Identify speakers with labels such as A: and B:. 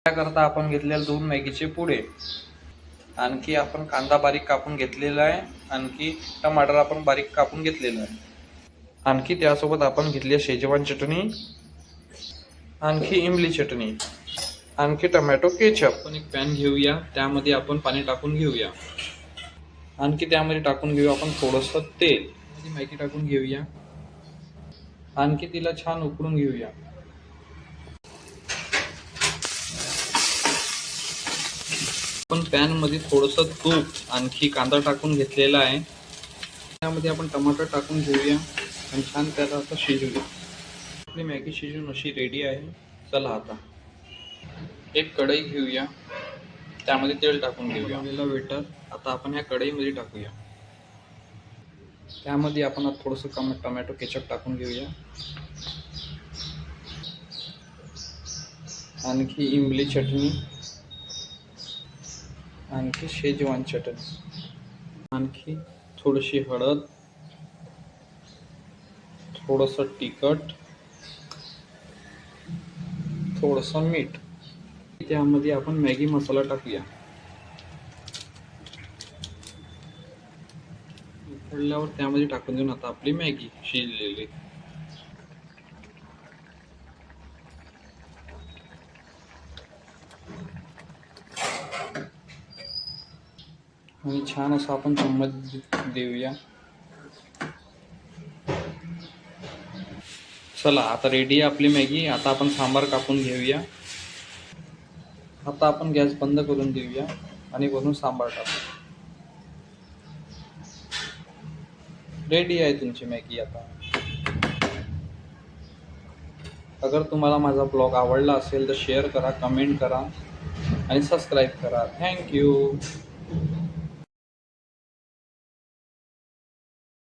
A: त्याकरता आपण घेतलेले 2 मॅगीचे पुडे, आणखी आपण कांदा बारीक कापून घेतलेला आहे, आणखी टमाटर आपण बारीक कापून घेतलेला आहे, आणखी त्यासोबत आपण घेतली शेजवान चटणी, आणखी इमली चटणी, आणखी टोमॅटो केचप। आपण एक पॅन घेऊया, त्यामध्ये आपण पाणी टाकून घेऊया, आणखी त्यामध्ये टाकून घेऊया आपण थोडंसं तेल, मॅगी टाकून घेऊया, आणखी तिला छान उकळून घेऊया। आपण पॅन मध्ये थोडंसं तूप आणखी कांदा टाकून घेतलेला आहे, त्यामध्ये आपण टमाटर टाकून घेऊया आणि छान त्याला आता शिजवूया। आपली मॅगी शिजून अशी रेडी आहे। चला आता एक कढई घेऊया, त्यामध्ये तेल टाकून घेऊया। वेटर आता आपण ह्या कढईमध्ये टाकूया, त्यामध्ये आपण थोडंसं टोमॅटो केचप टाकून घेऊया, आणखी इमली चटणी, आणखी शेजवान चटणी, आणखी थोडीशी हळद, थोडंसं तिखट, थोडंसं मीठ, त्यामध्ये आपण मॅगी मसाला टाकूया। उकळल्यावर त्यामध्ये टाकून देऊन आता आपली मॅगी शिजलेली। आणि छान असं आपण चम्मच देऊया। चला आता रेडी आहे आपली मॅगी। आता आपण सांबार कापून घेऊया। आता आपण गॅस बंद करून देऊया आणि वरून सांबार टाकू। रेडी आहे तुमची मॅगी आता। अगर तुम्हाला माझा ब्लॉग आवडला असेल तर शेअर करा, कमेंट करा आणि सबस्क्राईब करा। Thank you.